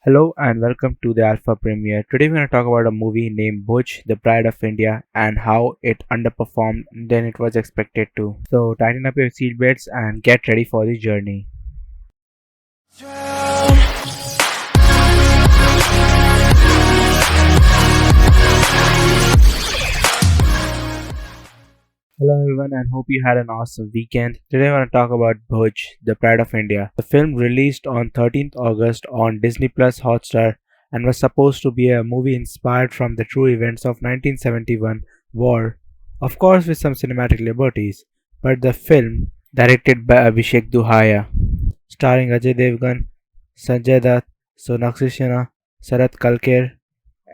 Hello and welcome to the Alpha Premiere. Today we're going to talk about a movie named Bhuj, the Pride of India, and how it underperformed than it was expected to. So tighten up your seatbelts and get ready for the journey. Hello everyone and hope you had an awesome weekend. Today I want to talk about Bhuj, the Pride of India. The film released on 13th August on Disney Plus Hotstar and was supposed to be a movie inspired from the true events of 1971 war, of course with some cinematic liberties, but the film, directed by Abhishek Duhaya, starring Ajay Devgan, Sanjay Dutt, Sonakshi Sinha, Sarat Kalker,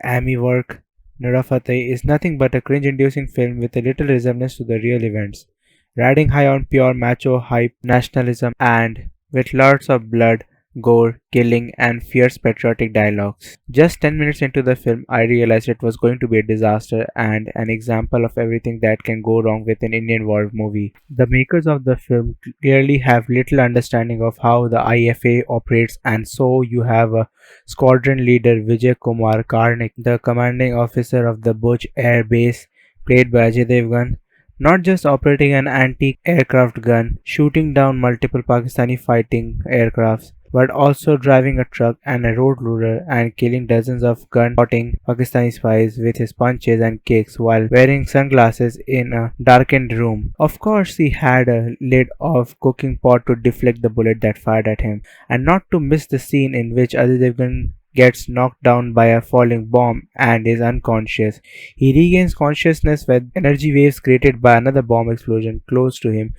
Amy Work, Nora Fateh is nothing but a cringe-inducing film with a little resemblance to the real events, riding high on pure macho hype, nationalism, and with lots of blood, gore, killing, and fierce patriotic dialogues. Just 10 minutes into the film, I realized it was going to be a disaster and an example of everything that can go wrong with an Indian war movie. The makers of the film clearly have little understanding of how the IFA operates, and so you have a Squadron Leader Vijay Kumar Karnik, the commanding officer of the Bhuj Air Base, played by Ajay Devgan, not just operating an anti-aircraft gun, shooting down multiple Pakistani fighting aircrafts, but also driving a truck and a road ruler and killing dozens of gun-spotting Pakistani spies with his punches and kicks while wearing sunglasses in a darkened room. Of course, he had a lid of cooking pot to deflect the bullet that fired at him, and not to miss the scene in which Ajay Devgan gets knocked down by a falling bomb and is unconscious. He regains consciousness when energy waves created by another bomb explosion close to him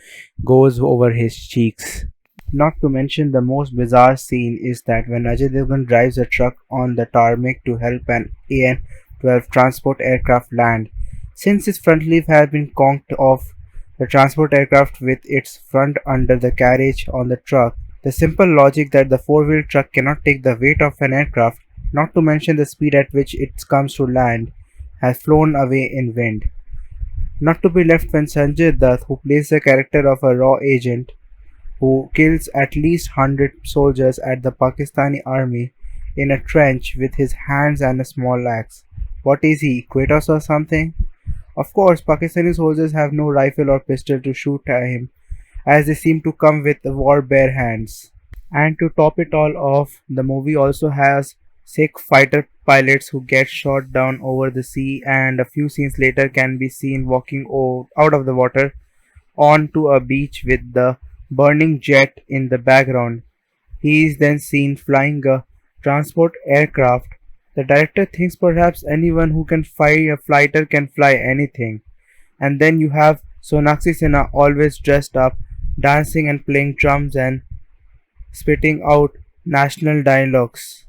goes over his cheeks. Not to mention the most bizarre scene is that when Ajay Devgan drives a truck on the tarmac to help an AN-12 transport aircraft land. Since his front leaf has been conked off the transport aircraft with its front under the carriage on the truck, the simple logic that the four-wheel truck cannot take the weight of an aircraft, not to mention the speed at which it comes to land, has flown away in wind. Not to be left when Sanjay Dutt, who plays the character of a raw agent, who kills at least 100 soldiers at the Pakistani army in a trench with his hands and a small axe. What is he, Kratos or something? Of course, Pakistani soldiers have no rifle or pistol to shoot at him, as they seem to come with war bare hands. And to top it all off, the movie also has Sikh fighter pilots who get shot down over the sea, and a few scenes later can be seen walking out of the water onto a beach with the burning jet in the background. He is then seen flying a transport aircraft. The director thinks perhaps anyone who can fly a fighter can fly anything. And then you have Sonakshi Sinha always dressed up, dancing and playing drums and spitting out national dialogues.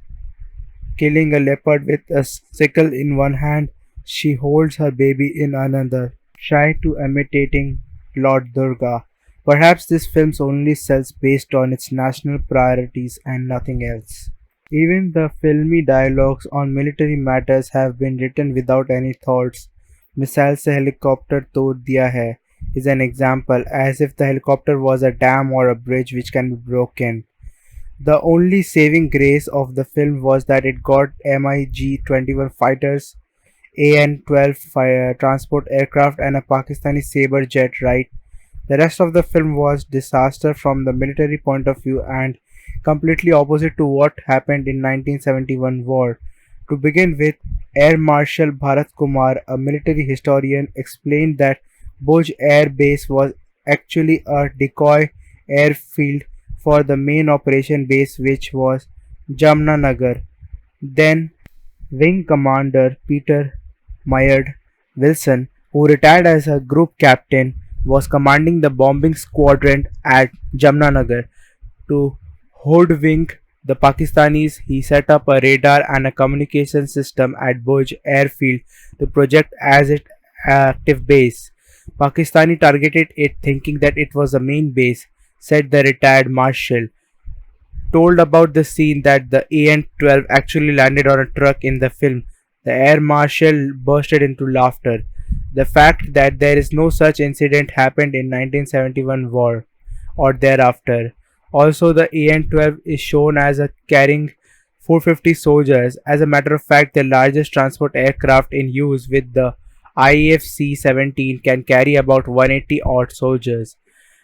Killing a leopard with a sickle in one hand, she holds her baby in another, shy to imitating Lord Durga. Perhaps this film only sells based on its national priorities and nothing else. Even the filmy dialogues on military matters have been written without any thoughts. Missile se helicopter tod diya hai is an example, as if the helicopter was a dam or a bridge which can be broken. The only saving grace of the film was that it got MiG-21 fighters, AN-12 fire transport aircraft and a Pakistani Sabre jet right. The rest of the film was disaster from the military point of view and completely opposite to what happened in 1971 war. To begin with, Air Marshal Bharat Kumar, a military historian, explained that Bhuj Air Base was actually a decoy airfield for the main operation base, which was Jamnanagar. Then Wing Commander Peter Myerd Wilson, who retired as a group captain, was commanding the bombing squadron at Jamnanagar. To hoodwink the Pakistanis, he set up a radar and a communication system at Bhuj airfield to project as its active base. Pakistani targeted it thinking that it was the main base, said the retired marshal. Told about the scene that the AN-12 actually landed on a truck in the film, the air marshal bursted into laughter. The fact that there is no such incident happened in 1971 war or thereafter. Also, the AN-12 is shown as a carrying 450 soldiers. As a matter of fact, the largest transport aircraft in use with the IFC-17 can carry about 180 odd soldiers.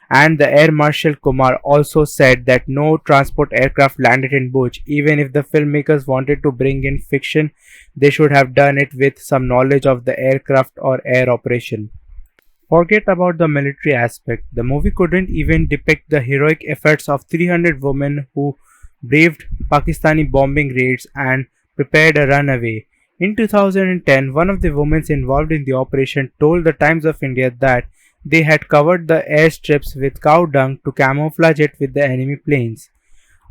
And the Air Marshal Kumar also said that no transport aircraft landed in Bhuj. Even if the filmmakers wanted to bring in fiction, they should have done it with some knowledge of the aircraft or air operation. Forget about the military aspect. The movie couldn't even depict the heroic efforts of 300 women who braved Pakistani bombing raids and prepared a runaway. In 2010, one of the women involved in the operation told the Times of India that they had covered the airstrips with cow dung to camouflage it with the enemy planes.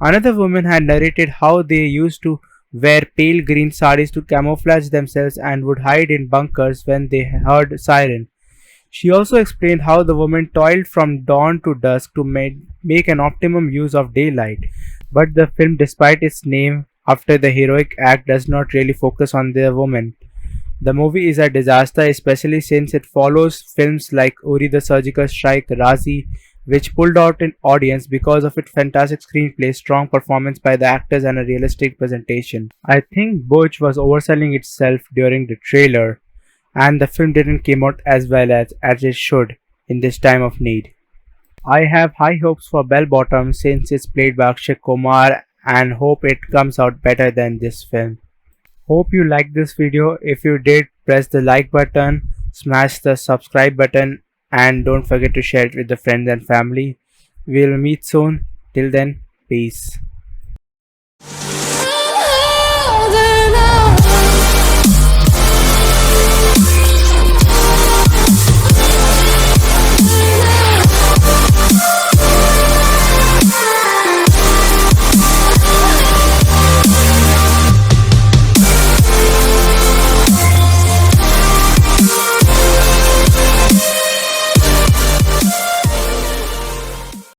Another woman had narrated how they used to wear pale green saris to camouflage themselves and would hide in bunkers when they heard siren. She also explained how the women toiled from dawn to dusk to make an optimum use of daylight. But the film, despite its name after the heroic act, does not really focus on the women. The movie is a disaster, especially since it follows films like Uri the Surgical Strike, Razi, which pulled out an audience because of its fantastic screenplay, strong performance by the actors, and a realistic presentation. I think Butch was overselling itself during the trailer, and the film didn't come out as well as it should in this time of need. I have high hopes for Bell Bottom since it's played by Akshay Kumar and hope it comes out better than this film. Hope you liked this video. If you did, press the like button, smash the subscribe button, and don't forget to share it with the friends and family. We'll meet soon. Till then, peace.